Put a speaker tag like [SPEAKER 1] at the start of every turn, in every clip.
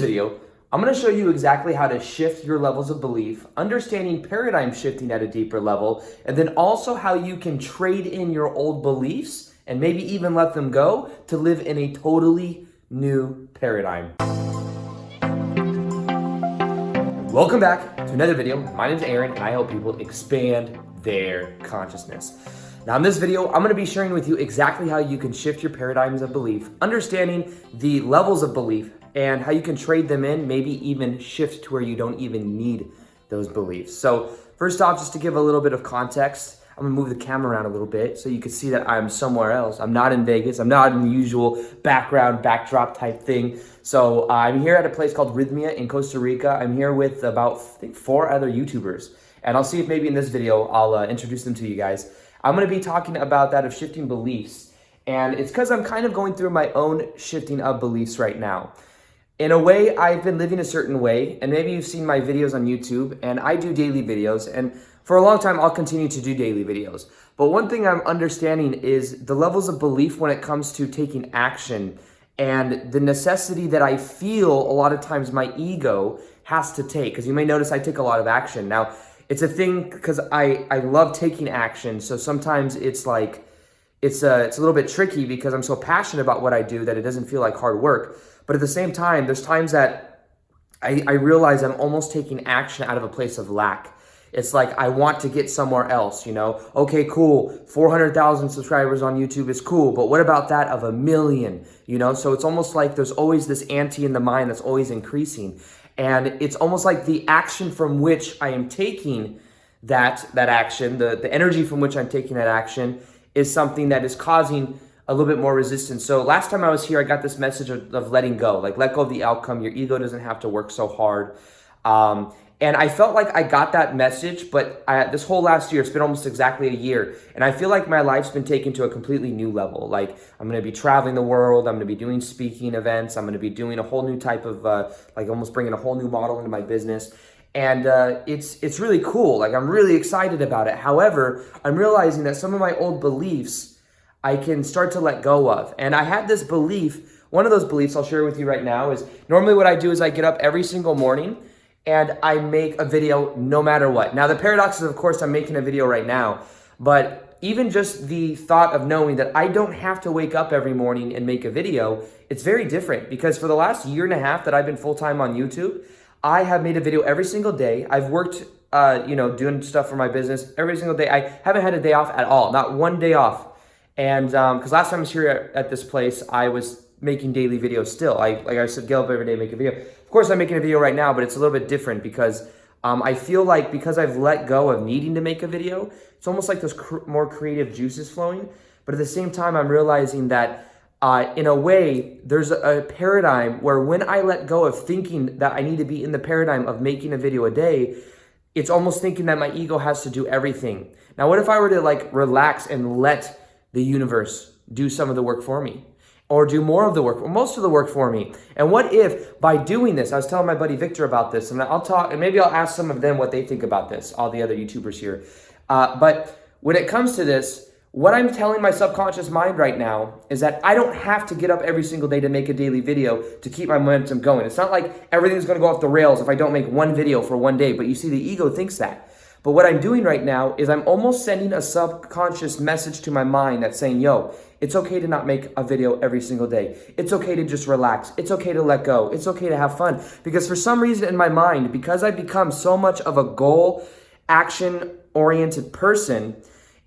[SPEAKER 1] video, I'm going to show you exactly how to shift your levels of belief, understanding paradigm shifting at a deeper level, and then also how you can trade in your old beliefs and maybe even let them go to live in a totally new paradigm. Welcome back to another video. My name is Aaron and I help people expand their consciousness. Now in this video, I'm going to be sharing with you exactly how you can shift your paradigms of belief, understanding the levels of belief and how you can trade them in, maybe even shift to where you don't even need those beliefs. So first off, just to give a little bit of context, I'm gonna move the camera around a little bit so you can see that I'm somewhere else. I'm not in Vegas. I'm not in the usual backdrop type thing. So I'm here at a place called Rhythmia in Costa Rica. I'm here with about, I think, 4 other YouTubers. And I'll see if maybe in this video, I'll introduce them to you guys. I'm gonna be talking about that of shifting beliefs. And it's because I'm kind of going through my own shifting of beliefs right now. In a way, I've been living a certain way, and maybe you've seen my videos on YouTube, and I do daily videos, and for a long time, I'll continue to do daily videos. But one thing I'm understanding is the levels of belief when it comes to taking action and the necessity that I feel a lot of times my ego has to take, because you may notice I take a lot of action. Now, it's a thing because I love taking action, so sometimes it's like, it's a little bit tricky because I'm so passionate about what I do that it doesn't feel like hard work. But at the same time, there's times that I realize I'm almost taking action out of a place of lack. It's like I want to get somewhere else, you know? Okay, cool, 400,000 subscribers on YouTube is cool, but what about that of 1 million, you know? So it's almost like there's always this ante in the mind that's always increasing. And it's almost like the action from which I am taking that action, the energy from which I'm taking that action is something that is causing a little bit more resistance. So last time I was here, I got this message of letting go, like let go of the outcome. Your ego doesn't have to work so hard. And I felt like I got that message, but this whole last year, it's been almost exactly a year. And I feel like my life's been taken to a completely new level. Like I'm gonna be traveling the world. I'm gonna be doing speaking events. I'm gonna be doing a whole new type of, like almost bringing a whole new model into my business. And it's really cool. Like I'm really excited about it. However, I'm realizing that some of my old beliefs I can start to let go of. And I had this belief, one of those beliefs I'll share with you right now is normally what I do is I get up every single morning and I make a video no matter what. Now the paradox is, of course, I'm making a video right now, but even just the thought of knowing that I don't have to wake up every morning and make a video, it's very different because for the last 1.5 years that I've been full-time on YouTube, I have made a video every single day. I've worked, doing stuff for my business every single day. I haven't had a day off at all, not one day off. And because last time I was here at this place, I was making daily videos still. Like I said, get up every day, make a video. Of course, I'm making a video right now, but it's a little bit different because I feel like because I've let go of needing to make a video, it's almost like there's more creative juices flowing. But at the same time, I'm realizing that in a way, there's a paradigm where when I let go of thinking that I need to be in the paradigm of making a video a day, it's almost thinking that my ego has to do everything. Now, what if I were to like relax and let the universe do some of the work for me or do more of the work or most of the work for me? And what if by doing this, I was telling my buddy Victor about this and I'll talk and maybe I'll ask some of them what they think about this, all the other YouTubers here. But when it comes to this, what I'm telling my subconscious mind right now is that I don't have to get up every single day to make a daily video to keep my momentum going. It's not like everything's gonna go off the rails if I don't make one video for one day, but you see the ego thinks that. But what I'm doing right now is I'm almost sending a subconscious message to my mind that's saying, yo, it's okay to not make a video every single day. It's okay to just relax. It's okay to let go. It's okay to have fun. Because for some reason in my mind, because I've become so much of a goal, action-oriented person,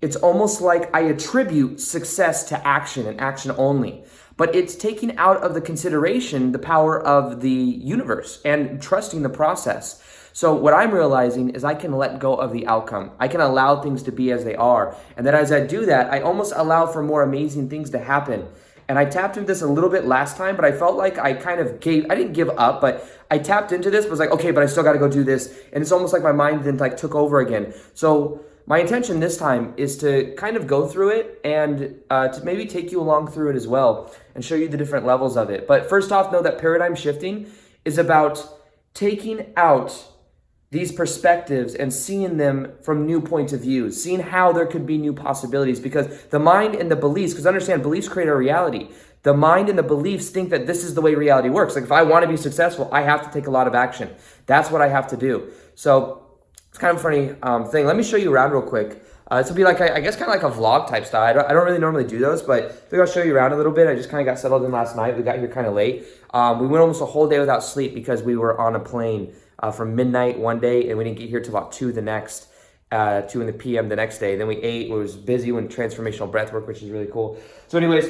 [SPEAKER 1] it's almost like I attribute success to action and action only. But it's taking out of the consideration the power of the universe and trusting the process. So what I'm realizing is I can let go of the outcome. I can allow things to be as they are. And then as I do that, I almost allow for more amazing things to happen. And I tapped into this a little bit last time, but I felt like I kind of I didn't give up, but I tapped into this, was like, okay, but I still got to go do this. And it's almost like my mind then like took over again. So my intention this time is to kind of go through it and to maybe take you along through it as well and show you the different levels of it. But first off, know that paradigm shifting is about taking out these perspectives and seeing them from new points of view, seeing how there could be new possibilities, because the mind and the beliefs, because understand, beliefs create our reality. the mind and the beliefs think that this is the way reality works. Like if I want to be successful, I have to take a lot of action. That's what I have to do. So it's kind of a funny thing. Let me show you around real quick. This will be like, I guess, kind of like a vlog type style. I don't really normally do those, but I think I'll show you around a little bit. I just kind of got settled in last night. We got here kind of late. We went almost a whole day without sleep because we were on a plane from midnight one day, and we didn't get here till about 2 the next, 2 in the PM the next day. Then we ate. We was busy with transformational breath work, which is really cool. So anyways,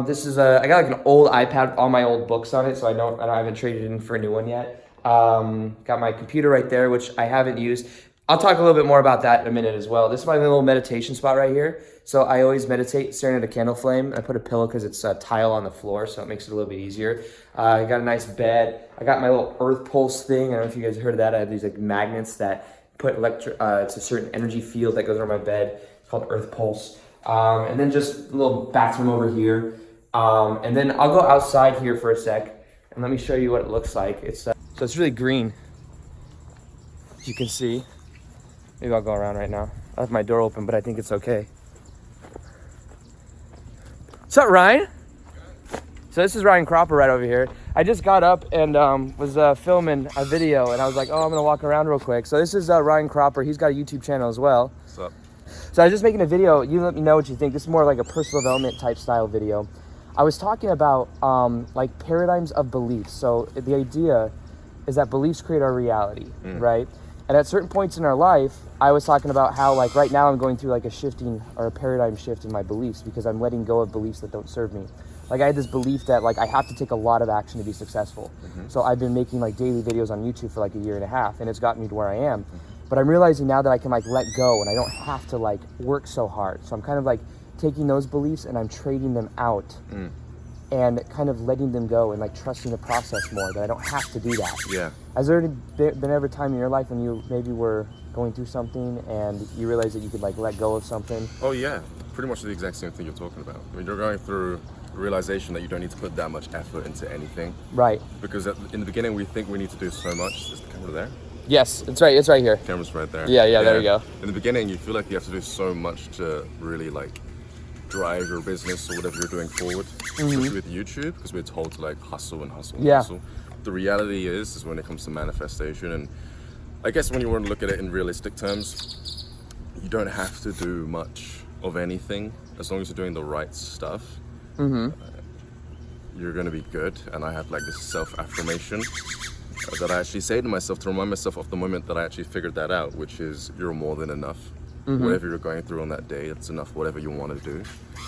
[SPEAKER 1] this is I got like an old iPad with all my old books on it, so I haven't traded in for a new one yet. Got my computer right there, which I haven't used. I'll talk a little bit more about that in a minute as well. This is my little meditation spot right here. So I always meditate staring at a candle flame. I put a pillow because it's a tile on the floor, so it makes it a little bit easier. I got a nice bed. I got my little earth pulse thing. I don't know if you guys heard of that. I have these like magnets that put it's a certain energy field that goes around my bed. It's called earth pulse. And then just a little bathroom over here. And then I'll go outside here for a sec and let me show you what it looks like. So it's really green, as you can see. Maybe I'll go around right now. I left my door open, but I think it's okay. What's up, Ryan? So this is Ryan Cropper right over here. I just got up and was filming a video, and I was like, oh, I'm gonna walk around real quick. So this is Ryan Cropper. He's got a YouTube channel as well.
[SPEAKER 2] What's up?
[SPEAKER 1] So I was just making a video. You let me know what you think. This is more like a personal development type style video. I was talking about like paradigms of beliefs. So the idea is that beliefs create our reality, right? And at certain points in our life, I was talking about how like right now I'm going through like a shifting or a paradigm shift in my beliefs because I'm letting go of beliefs that don't serve me. Like I had this belief that like I have to take a lot of action to be successful. So I've been making like daily videos on YouTube for like a year and a half, and it's gotten me to where I am. But I'm realizing now that I can like let go and I don't have to like work so hard. So I'm kind of like taking those beliefs and I'm trading them out and kind of letting them go and like trusting the process more, that I don't have to do that.
[SPEAKER 2] Yeah.
[SPEAKER 1] Has there been ever a time in your life when you maybe were going through something and you realized that you could like let go of something?
[SPEAKER 2] Oh yeah, pretty much the exact same thing you're talking about. I mean, you're going through a realization that you don't need to put that much effort into anything. Right. Because in the beginning we think we need to do so much. Is the camera there?
[SPEAKER 1] Yes, it's right here.
[SPEAKER 2] Camera's right there.
[SPEAKER 1] Yeah, there you go.
[SPEAKER 2] In the beginning you feel like you have to do so much to really like drive your business or whatever you're doing forward, especially with YouTube, because we're told to like hustle and hustle and hustle. The reality is when it comes to manifestation, and I guess when you want to look at it in realistic terms, you don't have to do much of anything as long as you're doing the right stuff. You're going to be good. And I have like this self-affirmation that I actually say to myself to remind myself of the moment that I actually figured that out, which is you're more than enough. Whatever you're going through on that day, it's enough, whatever you want to do.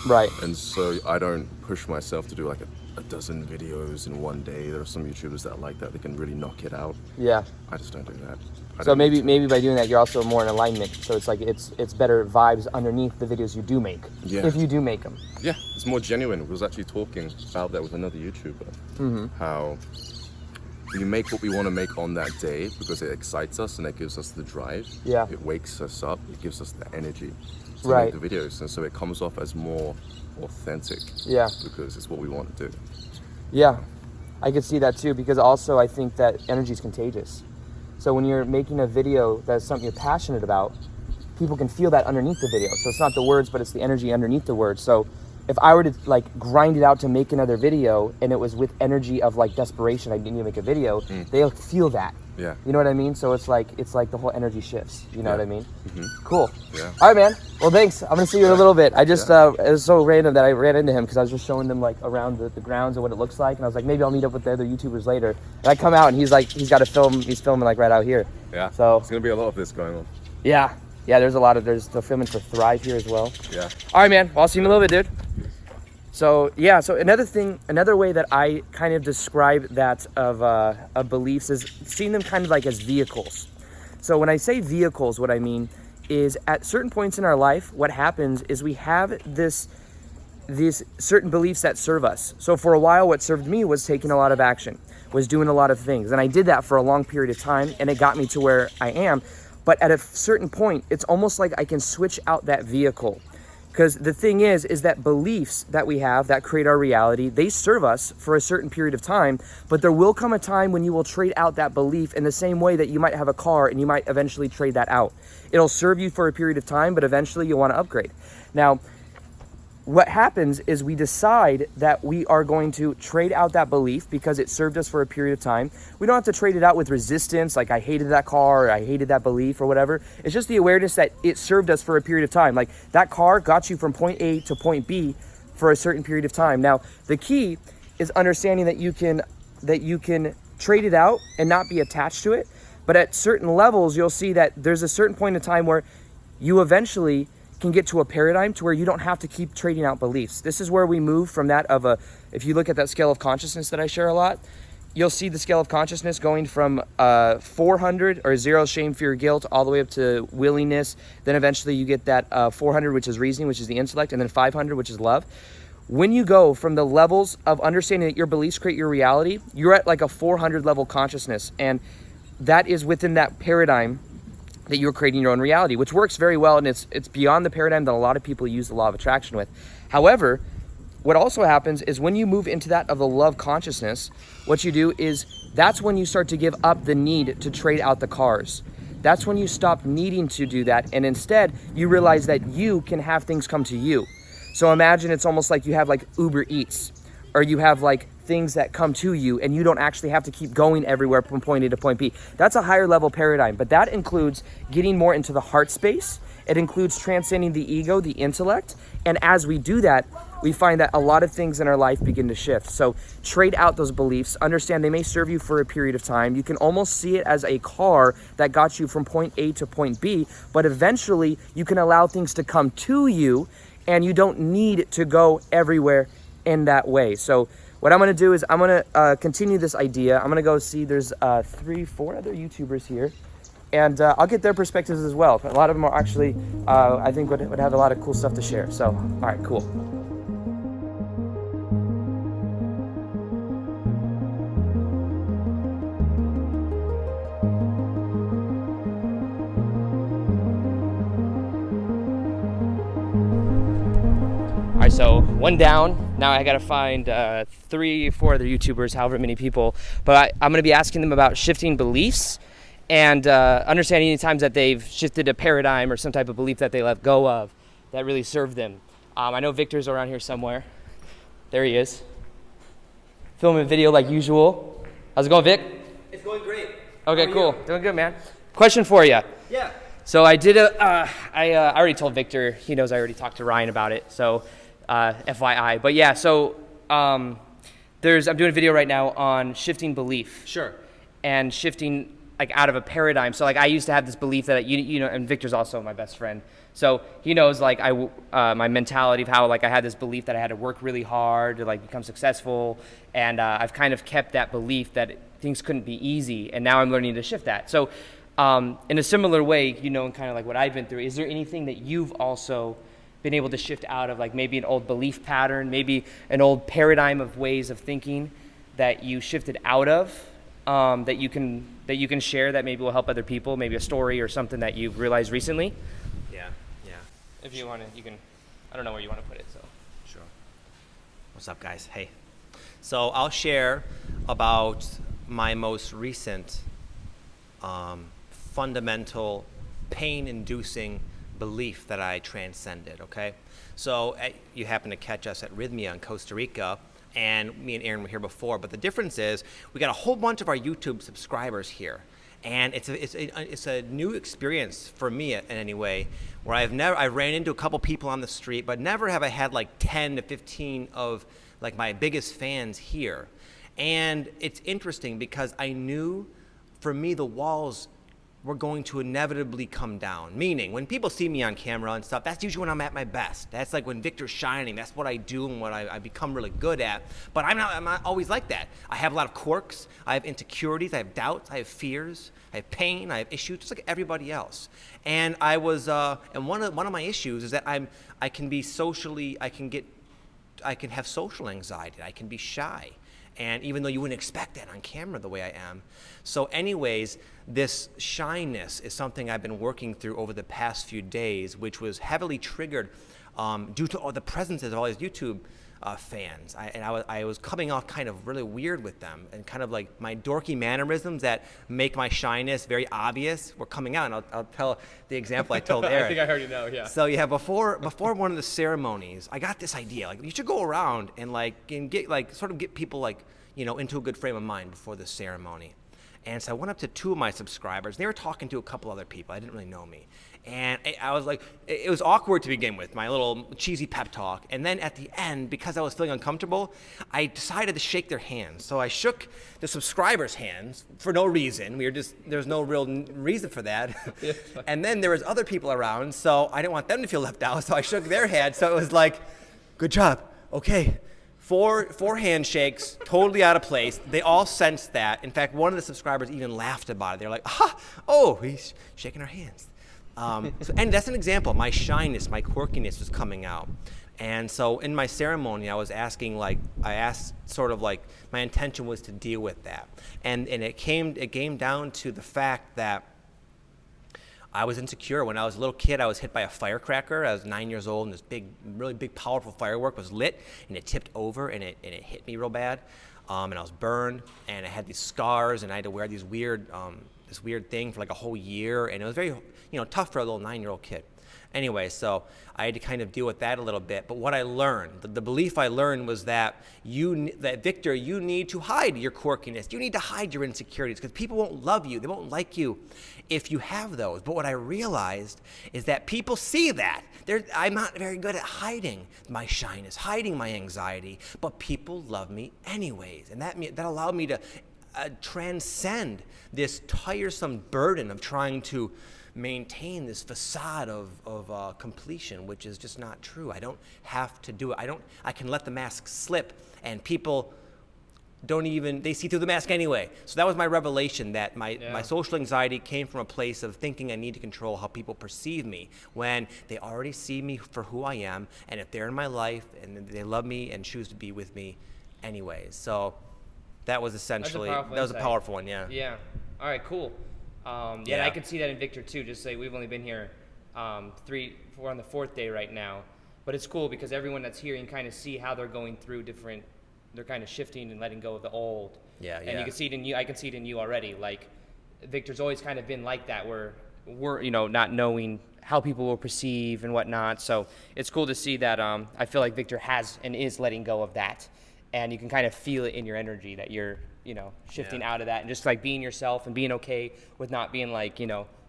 [SPEAKER 2] Right. And so I don't push myself to do like a dozen videos in one day. There are some YouTubers that are like that. They can really knock it out. Yeah. I just don't do that.
[SPEAKER 1] So maybe by doing that, you're also more in alignment. So it's like it's better vibes underneath the videos you do make. Yeah. If you do make them.
[SPEAKER 2] Yeah, it's more genuine. We was actually talking about that with another YouTuber. How we make what we want to make on that day because it excites us and it gives us the drive. Yeah. It wakes us up. It gives us the energy to make the videos, and so it comes off as more authentic. Yeah. Because it's what we want to do.
[SPEAKER 1] Yeah, I could see that too, because also I think that energy is contagious. So when you're making a video that's something you're passionate about, people can feel that underneath the video. So it's not the words, but it's the energy underneath the words. So if I were to like grind it out to make another video and it was with energy of like desperation, I didn't even make a video, they'll feel that. Yeah. You know what I mean? So it's like the whole energy shifts. You know what I mean? Cool. Yeah. All right, man. Well, thanks. I'm gonna see you in a little bit. I just it was so random that I ran into him because I was just showing them like around the grounds and what it looks like, and I was like, maybe I'll meet up with the other YouTubers later. And I come out and he's got to film. He's filming like right out here. Yeah. So
[SPEAKER 2] it's gonna be a lot of this going on.
[SPEAKER 1] Yeah. Yeah. There's the filming for Thrive here as well. Yeah. All right, man. Well, I'll see you in a little bit, dude. So yeah, so another way that I kind of describe that of beliefs is seeing them kind of like as vehicles. So when I say vehicles, what I mean is at certain points in our life, what happens is we have these certain beliefs that serve us. So for a while, what served me was taking a lot of action, was doing a lot of things. And I did that for a long period of time, and it got me to where I am. But at a certain point, it's almost like I can switch out that vehicle. Because the thing is that beliefs that we have that create our reality, they serve us for a certain period of time, but there will come a time when you will trade out that belief in the same way that you might have a car and you might eventually trade that out. It'll serve you for a period of time, but eventually you'll want to upgrade. Now, what happens is we decide that we are going to trade out that belief because it served us for a period of time. We don't have to trade it out with resistance, like I hated that car, or I hated that belief or whatever. It's just the awareness that it served us for a period of time. Like that car got you from point A to point B for a certain period of time. Now, the key is understanding that you can trade it out and not be attached to it. But at certain levels, you'll see that there's a certain point in time where you eventually can get to a paradigm to where you don't have to keep trading out beliefs. This is where we move from that of if you look at that scale of consciousness that I share a lot, you'll see the scale of consciousness going from 400 or 0, shame, fear, guilt, all the way up to willingness. Then eventually you get that 400, which is reasoning, which is the intellect, and then 500, which is love. When you go from the levels of understanding that your beliefs create your reality, you're at like a 400 level consciousness. And that is within that paradigm that you're creating your own reality, which works very well, and it's beyond the paradigm that a lot of people use the law of attraction with. However, what also happens is when you move into that of the love consciousness, what you do is that's when you start to give up the need to trade out the cars. That's when you stop needing to do that, and instead you realize that you can have things come to you. So imagine it's almost like you have like Uber Eats, or you have like things that come to you and you don't actually have to keep going everywhere from point A to point B. That's a higher level paradigm, but that includes getting more into the heart space. It includes transcending the ego, the intellect. And as we do that, we find that a lot of things in our life begin to shift. So trade out those beliefs. Understand they may serve you for a period of time. You can almost see it as a car that got you from point A to point B, but eventually you can allow things to come to you and you don't need to go everywhere in that way. So what I'm going to do is I'm going to continue this idea. I'm going to go see there's 3-4 other YouTubers here, and I'll get their perspectives as well. A lot of them are actually, I think would have a lot of cool stuff to share. So, all right, cool. All right, so one down. Now I gotta find 3-4 other YouTubers, however many people. But I'm gonna be asking them about shifting beliefs and understanding any times that they've shifted a paradigm or some type of belief that they let go of that really served them. I know Victor's around here somewhere. There he is. Filming a video like usual. How's it going, Vic?
[SPEAKER 3] It's going great.
[SPEAKER 1] Okay, cool. Doing good, man. Question for you.
[SPEAKER 3] Yeah.
[SPEAKER 1] So I did I already told Victor. He knows I already talked to Ryan about it. So FYI. But yeah, so I'm doing a video right now on shifting belief.
[SPEAKER 3] Sure.
[SPEAKER 1] And shifting like out of a paradigm. So like I used to have this belief that you know, and Victor's also my best friend. So he knows like my mentality of how like I had this belief that I had to work really hard to like become successful, and I've kind of kept that belief that things couldn't be easy, and now I'm learning to shift that. So in a similar way, you know, and kind of like what I've been through, is there anything that you've also been able to shift out of, like maybe an old belief pattern, maybe an old paradigm of ways of thinking that you shifted out of, that you can share that maybe will help other people, maybe a story or something that you've realized recently?
[SPEAKER 3] Yeah.
[SPEAKER 1] If you want to, you can, I don't know where you want to put it, so.
[SPEAKER 3] Sure. What's up, guys? Hey. So I'll share about my most recent fundamental pain-inducing belief that I transcended, okay? So you happen to catch us at Rhythmia in Costa Rica, and me and Aaron were here before, but the difference is we got a whole bunch of our YouTube subscribers here. And it's a new experience for me in any way, where I ran into a couple people on the street, but never have I had like 10 to 15 of like my biggest fans here. And it's interesting because I knew for me the walls were going to inevitably come down. Meaning, when people see me on camera and stuff, that's usually when I'm at my best. That's like when Victor's shining. That's what I do and what I become really good at. But I'm not always like that. I have a lot of quirks. I have insecurities. I have doubts. I have fears. I have pain. I have issues, just like everybody else. And I was, and one of my issues is that I can have social anxiety. I can be shy. And even though you wouldn't expect that on camera the way I am. So anyways, this shyness is something I've been working through over the past few days, which was heavily triggered due to all the presences of all these YouTube fans. I was coming off kind of really weird with them, and kind of like my dorky mannerisms that make my shyness very obvious were coming out. And I'll tell the example I told Aaron.
[SPEAKER 4] I think I already know, yeah.
[SPEAKER 3] So yeah, before one of the ceremonies, I got this idea, like you should go around and get people like, you know, into a good frame of mind before the ceremony. And so I went up to 2 of my subscribers. They were talking to a couple other people. I didn't really know me. And I was like, it was awkward to begin with, my little cheesy pep talk. And then at the end, because I was feeling uncomfortable, I decided to shake their hands. So I shook the subscribers' hands for no reason. There's no real reason for that. Yeah. And then there was other people around, so I didn't want them to feel left out. So I shook their hands. So it was like, good job. Okay. Four handshakes, totally out of place. They all sensed that. In fact, one of the subscribers even laughed about it. They're like, oh, he's shaking our hands. And that's an example. My shyness, my quirkiness was coming out. And so in my ceremony, I asked sort of like, my intention was to deal with that. And it came down to the fact that I was insecure. When I was a little kid, I was hit by a firecracker. I was 9 years old, and this really big, powerful firework was lit, and it tipped over, and it hit me real bad. And I was burned, and I had these scars, and I had to wear this weird thing for like a whole year, and it was very, tough for a little 9-year-old kid. Anyway, so I had to kind of deal with that a little bit. But what I learned, the belief I learned was that Victor, you need to hide your quirkiness. You need to hide your insecurities, because people won't love you. They won't like you if you have those. But what I realized is that people see that. I'm not very good at hiding my shyness, hiding my anxiety, but people love me anyways. And that allowed me to transcend this tiresome burden of trying to maintain this facade of completion, which is just not true. I don't have to do it. I can let the mask slip, and people they see through the mask anyway. So that was my revelation, that my social anxiety came from a place of thinking I need to control how people perceive me, when they already see me for who I am, and if they're in my life and they love me and choose to be with me anyways. So that was essentially, that was a powerful one, yeah.
[SPEAKER 4] Yeah. All right, cool. And I can see that in Victor too. Just say we've only been here we're on the 4th day right now, but it's cool because everyone that's here, you can kind of see how they're going through they're kind of shifting and letting go of the old.
[SPEAKER 3] Yeah.
[SPEAKER 4] And you can see it in you. I can see it in you already. Like Victor's always kind of been like that, where we're not knowing how people will perceive and whatnot. So it's cool to see that. I feel like Victor has and is letting go of that, and you can kind of feel it in your energy that you're shifting out of that and just like being yourself and being okay with not being like,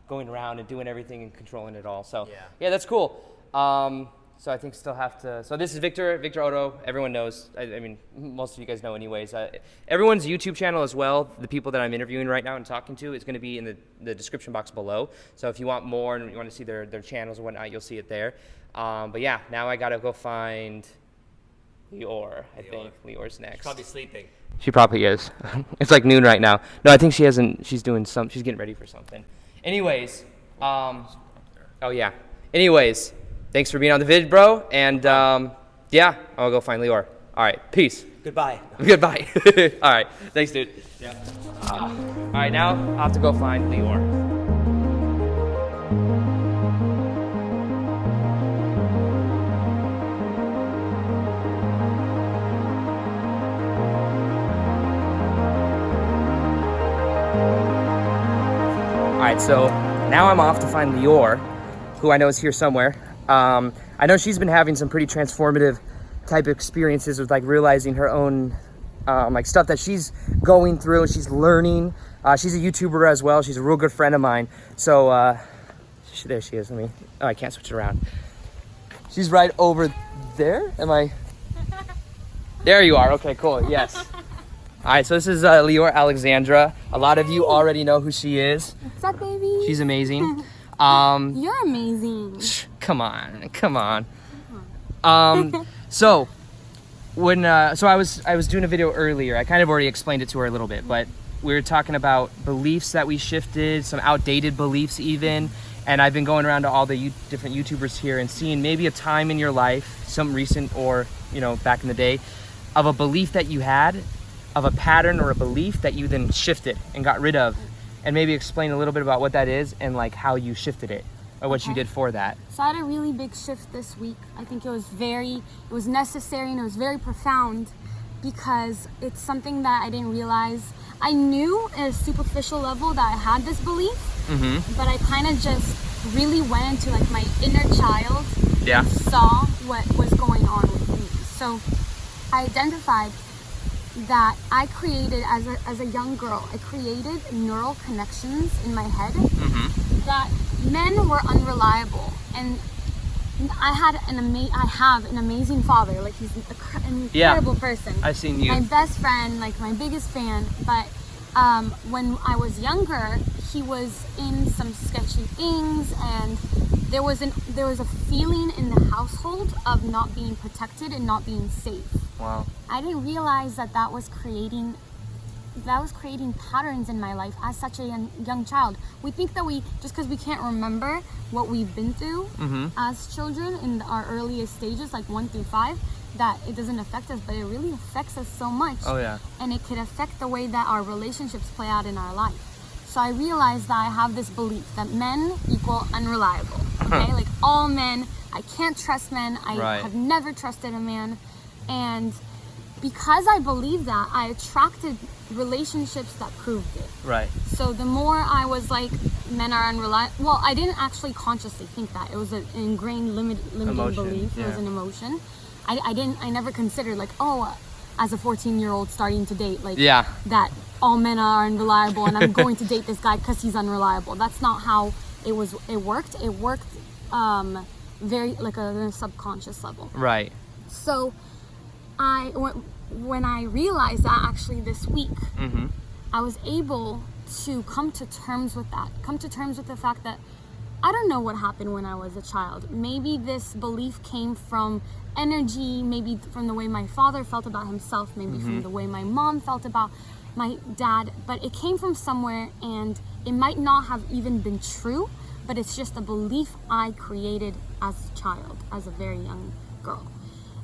[SPEAKER 4] going around and doing everything and controlling it all. So yeah, that's cool. So I think still have to, so this is Victor Otto. Everyone knows, I mean, most of you guys know anyways. Everyone's YouTube channel as well, the people that I'm interviewing right now and talking to, is going to be in the description box below. So if you want more and you want to see their channels and whatnot, you'll see it there. But yeah, now I got to go find Leeor. I think Leeor's next.
[SPEAKER 3] She's probably sleeping.
[SPEAKER 4] She probably is. It's like noon right now. No, I think she's getting ready for something. Anyways, Anyways, thanks for being on the vid, bro. And I'll go find Leeor. All right, peace.
[SPEAKER 3] Goodbye.
[SPEAKER 4] Goodbye. All right, thanks, dude. Yeah. All right, now I'll have to go find Leeor. All right, so now I'm off to find Leeor, who I know is here somewhere. I know she's been having some pretty transformative type of experiences with like realizing her own like stuff that she's going through, and she's learning. She's a YouTuber as well. She's a real good friend of mine. So there she is. I can't switch it around. She's right over there. There you are. Okay, cool. Yes. All right, so this is Leeor Alexandra. A lot of you already know who she is.
[SPEAKER 5] What's up, baby?
[SPEAKER 4] She's amazing.
[SPEAKER 5] You're amazing.
[SPEAKER 4] Come on. So I was doing a video earlier. I kind of already explained it to her a little bit, but we were talking about beliefs that we shifted, some outdated beliefs even. And I've been going around to all the different YouTubers here and seeing maybe a time in your life, some recent or back in the day, of a belief that you had, of a pattern or a belief that you then shifted and got rid of, and maybe explain a little bit about what that is and like how you shifted it. or what you
[SPEAKER 5] Okay.
[SPEAKER 4] did for that.
[SPEAKER 5] So I had a really big shift this week. I think it was necessary and it was very profound because it's something that I didn't realize. I knew at a superficial level that I had this belief, but I kind of just really went into like my inner child
[SPEAKER 4] Yeah.
[SPEAKER 5] and saw what was going on with me. So I identified that I created, as a young girl, I created neural connections in my head that men were unreliable, and I have an amazing father. Like, he's an incredible person.
[SPEAKER 4] I've seen you.
[SPEAKER 5] My best friend, like my biggest fan. But when I was younger, he was in some sketchy things, and there was a feeling in the household of not being protected and not being safe.
[SPEAKER 4] Wow.
[SPEAKER 5] I didn't realize that was creating patterns in my life as such a young child. We think that just because we can't remember what we've been through as children in our earliest stages, like 1 through 5, that it doesn't affect us, but it really affects us so much.
[SPEAKER 4] Oh yeah.
[SPEAKER 5] And it could affect the way that our relationships play out in our life. So I realized that I have this belief that men equal unreliable. Okay, like all men, I can't trust men. I
[SPEAKER 4] Right.
[SPEAKER 5] have never trusted a man, and because I believed that, I attracted relationships that proved it.
[SPEAKER 4] Right.
[SPEAKER 5] So the more I was like, men are unreliable. Well, I didn't actually consciously think that. It was an ingrained limiting
[SPEAKER 4] Emotion,
[SPEAKER 5] belief. It was
[SPEAKER 4] yeah.
[SPEAKER 5] an emotion. I never considered like, as a 14-year-old starting to date, like
[SPEAKER 4] Yeah.
[SPEAKER 5] that all men are unreliable and I'm going to date this guy because he's unreliable. That's not how it worked. It worked very like on a subconscious level.
[SPEAKER 4] Right.
[SPEAKER 5] So when I realized that actually this week, I was able to come to terms with that. Come to terms with the fact that I don't know what happened when I was a child. Maybe this belief came from energy, maybe from the way my father felt about himself, maybe from the way my mom felt about my dad, but it came from somewhere, and it might not have even been true, but it's just a belief I created as a child, as a very young girl.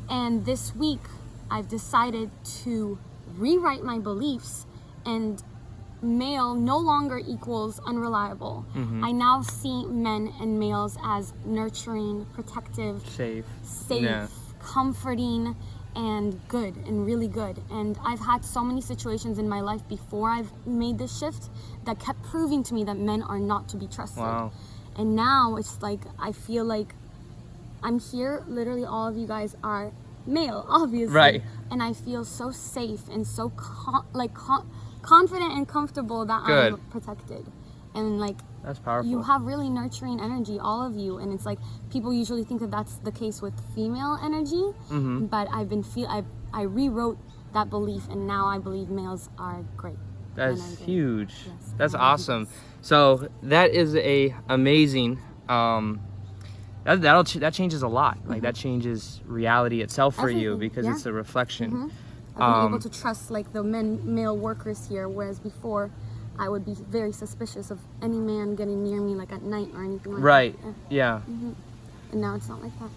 [SPEAKER 5] And this week, I've decided to rewrite my beliefs, and male no longer equals unreliable. I now see men and males as nurturing, protective,
[SPEAKER 4] Safe.
[SPEAKER 5] safe, comforting, and good, and really good. And I've had so many situations in my life before I've made this shift that kept proving to me that men are not to be trusted.
[SPEAKER 4] Wow.
[SPEAKER 5] And now it's like, I feel like I'm here, literally all of you guys are male, obviously.
[SPEAKER 4] Right.
[SPEAKER 5] And I feel so safe and so confident and comfortable that
[SPEAKER 4] Good.
[SPEAKER 5] I'm protected. And like,
[SPEAKER 4] That's powerful.
[SPEAKER 5] you have really nurturing energy, all of you, and it's like people usually think that that's the case with female energy, but I rewrote that belief, and now I believe males are great.
[SPEAKER 4] That's
[SPEAKER 5] Men are great.
[SPEAKER 4] huge.
[SPEAKER 5] Yes,
[SPEAKER 4] That's
[SPEAKER 5] I love
[SPEAKER 4] awesome.
[SPEAKER 5] this.
[SPEAKER 4] So that is a amazing. That changes a lot. Like that changes reality itself for you
[SPEAKER 5] Everything,
[SPEAKER 4] because
[SPEAKER 5] yeah.
[SPEAKER 4] it's a reflection.
[SPEAKER 5] I've been able to trust like the male workers here, whereas before I would be very suspicious of any man getting near me like at night or anything like
[SPEAKER 4] Right.
[SPEAKER 5] that.
[SPEAKER 4] Yeah.
[SPEAKER 5] And now it's not like that.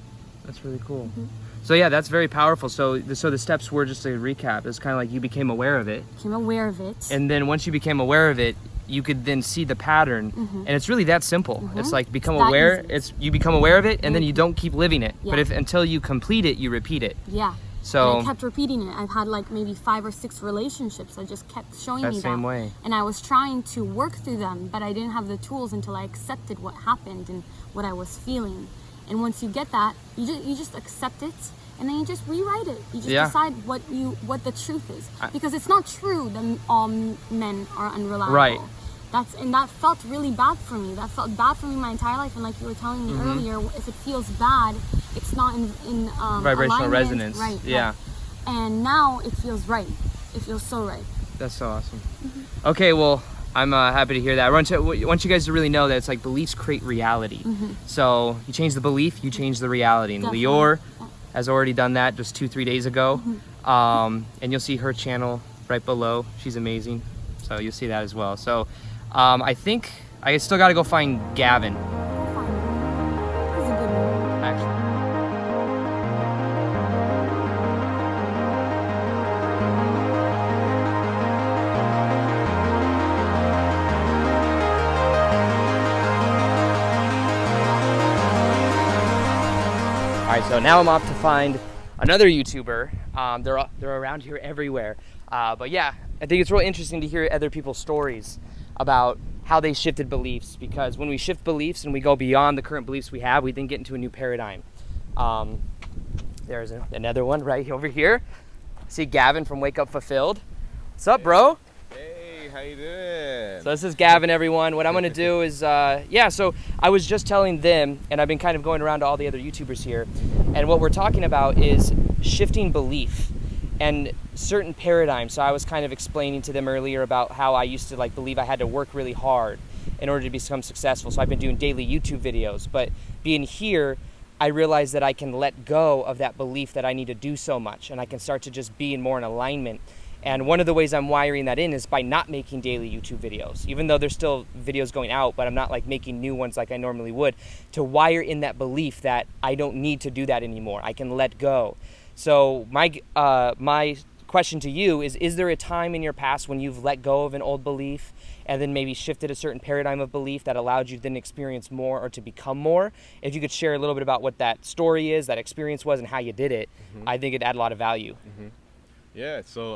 [SPEAKER 4] That's really cool. So yeah, that's very powerful. So the steps were, just to recap, it's kind of like you became aware of it,
[SPEAKER 5] Became aware of it.
[SPEAKER 4] and then once you became aware of it, you could then see the pattern, and it's really that simple. It's like become
[SPEAKER 5] It's that
[SPEAKER 4] aware.
[SPEAKER 5] easy.
[SPEAKER 4] You become aware of it, and then you don't keep living it.
[SPEAKER 5] Yeah.
[SPEAKER 4] But until you complete it, you repeat it.
[SPEAKER 5] Yeah.
[SPEAKER 4] So
[SPEAKER 5] And I kept repeating it. I've had like maybe 5 or 6 relationships that just kept showing
[SPEAKER 4] That
[SPEAKER 5] me
[SPEAKER 4] same
[SPEAKER 5] that.
[SPEAKER 4] way.
[SPEAKER 5] And I was trying to work through them, but I didn't have the tools until I accepted what happened and what I was feeling. And once you get that, you just accept it, and then you just rewrite it. You just
[SPEAKER 4] Yeah.
[SPEAKER 5] decide what the truth is, because it's not true that all men are unreliable.
[SPEAKER 4] Right.
[SPEAKER 5] That felt really bad for me. That felt bad for me my entire life. And like you were telling me earlier, if it feels bad, it's not in
[SPEAKER 4] Vibrational
[SPEAKER 5] alignment.
[SPEAKER 4] resonance.
[SPEAKER 5] Right.
[SPEAKER 4] Yeah.
[SPEAKER 5] Right. And now it feels right. It feels so right.
[SPEAKER 4] That's so awesome. Okay, well, I'm happy to hear that. I want you guys to really know that it's like beliefs create reality. So you change the belief, you change the reality. And
[SPEAKER 5] Definitely.
[SPEAKER 4] Leeor has already done that just 2-3 days ago. And you'll see her channel right below. She's amazing. So you'll see that as well. So I think I still got to go find Gavin.
[SPEAKER 5] Fine. This is a good one.
[SPEAKER 4] Actually. right, so now I'm off to find another YouTuber. They're around here everywhere. But yeah, I think it's really interesting to hear other people's stories about how they shifted beliefs, because when we shift beliefs and we go beyond the current beliefs we have, we then get into a new paradigm. There's another one right over here. See Gavin from Wake Up Fulfilled. What's up, bro?
[SPEAKER 2] Hey, how you doing?
[SPEAKER 4] So this is Gavin, everyone. What I'm gonna do is, so I was just telling them, and I've been kind of going around to all the other YouTubers here, and what we're talking about is shifting belief and certain paradigms. So I was kind of explaining to them earlier about how I used to believe I had to work really hard in order to become successful. So I've been doing daily YouTube videos, but being here, I realized that I can let go of that belief that I need to do so much, and I can start to just be more in alignment. And one of the ways I'm wiring that in is by not making daily YouTube videos, even though there's still videos going out, but I'm not making new ones like I normally would, to wire in that belief that I don't need to do that anymore. I can let go. So my question to you is there a time in your past when you've let go of an old belief and then maybe shifted a certain paradigm of belief that allowed you to then experience more or to become more? If you could share a little bit about what that story is, that experience was, and how you did it, I think it'd add a lot of value.
[SPEAKER 2] Yeah, so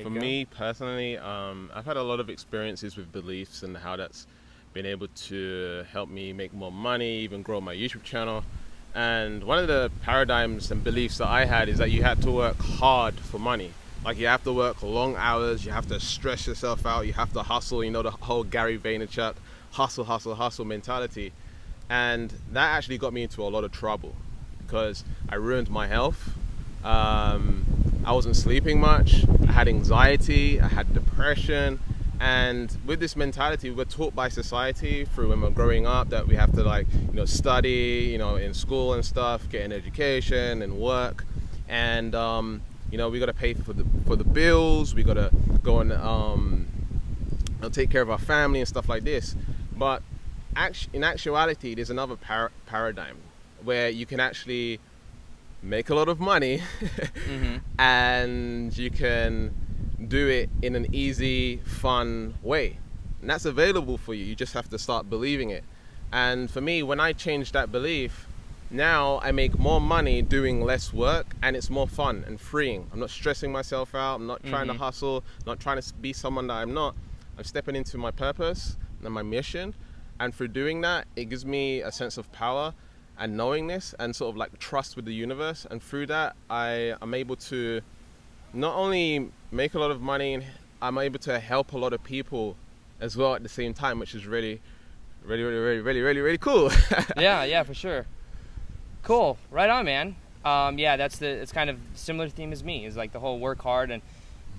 [SPEAKER 2] for me personally, I've had a lot of experiences with beliefs and how that's been able to help me make more money, even grow my YouTube channel. And one of the paradigms and beliefs that I had is that you had to work hard for money. Like you have to work long hours, you have to stress yourself out, you have to hustle, the whole Gary Vaynerchuk hustle mentality. And that actually got me into a lot of trouble because I ruined my health. I wasn't sleeping much, I had anxiety, I had depression. And with this mentality, we were taught by society through when we're growing up that we have to study, in school and stuff, get an education and work. And, we got to pay for the bills, we got to go and take care of our family and stuff like this. But in actuality, there's another paradigm where you can actually make a lot of money and you can do it in an easy, fun way. And that's available for you. You just have to start believing it. And for me, when I changed that belief, now I make more money doing less work and it's more fun and freeing. I'm not stressing myself out. I'm not trying to hustle, not trying to be someone that I'm not. I'm stepping into my purpose and my mission. And through doing that, it gives me a sense of power and knowingness and sort of trust with the universe. And through that, I'm able to not only make a lot of money, I'm able to help a lot of people as well at the same time, which is really, really, really, really, really, really cool.
[SPEAKER 4] Yeah, for sure. Cool, right on, man. It's kind of similar theme as me. Is the whole work hard, and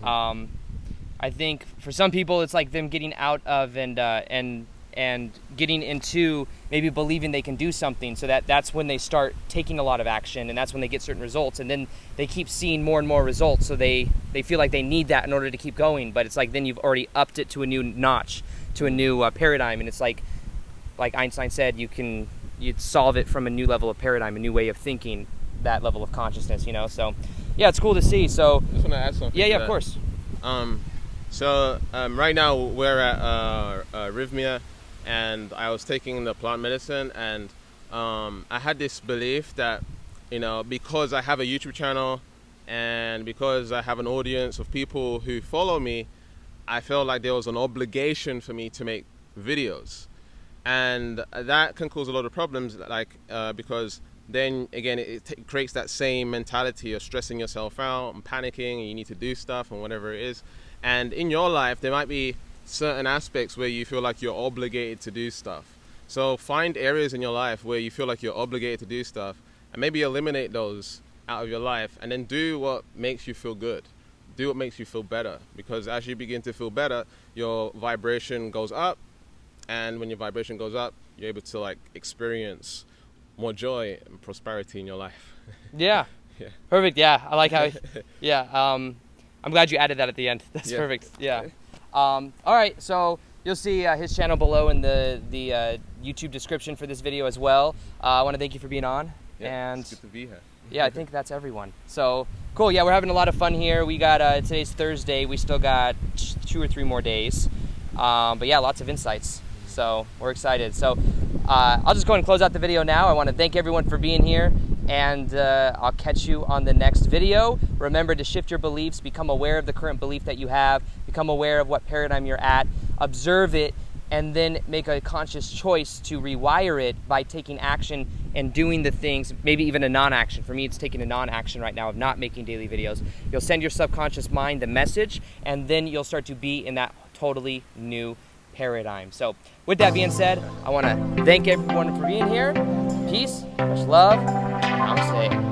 [SPEAKER 4] I think for some people it's them getting out of and getting into maybe believing they can do something, so that's when they start taking a lot of action, and that's when they get certain results, and then they keep seeing more and more results, so they feel like they need that in order to keep going. But it's then you've already upped it to a new notch, to a new paradigm, and it's like Einstein said, you'd solve it from a new level of paradigm, a new way of thinking, that level of consciousness, so yeah, it's cool to see. So
[SPEAKER 2] I just want to add something.
[SPEAKER 4] Yeah, of course.
[SPEAKER 2] So right now we're at Rhythmia, and I was taking the plant medicine, and I had this belief that, because I have a YouTube channel and because I have an audience of people who follow me, I felt like there was an obligation for me to make videos. And that can cause a lot of problems, because then again, it creates that same mentality of stressing yourself out and panicking, and you need to do stuff and whatever it is. And in your life, there might be certain aspects where you feel like you're obligated to do stuff. So find areas in your life where you feel like you're obligated to do stuff, and maybe eliminate those out of your life, and then do what makes you feel good. Do what makes you feel better, because as you begin to feel better, your vibration goes up, and when your vibration goes up, you're able to experience more joy and prosperity in your life.
[SPEAKER 4] Yeah. Perfect. Yeah, I like how. I'm glad you added that at the end. That's perfect. Yeah. All right, so you'll see his channel below in the YouTube description for this video as well. I want to thank you for being on. And
[SPEAKER 2] it's good to be here.
[SPEAKER 4] Yeah, I think that's everyone. So cool. Yeah, we're having a lot of fun here. We got today's Thursday. We still got 2 or 3 more days. But yeah, lots of insights. So we're excited. So I'll just go ahead and close out the video now. I want to thank everyone for being here. and I'll catch you on the next video. Remember to shift your beliefs, become aware of the current belief that you have, become aware of what paradigm you're at, observe it, and then make a conscious choice to rewire it by taking action and doing the things, maybe even a non-action. For me, it's taking a non-action right now of not making daily videos. You'll send your subconscious mind the message, and then you'll start to be in that totally new paradigm. So with that being said, I want to thank everyone for being here. Peace, much love, namaste.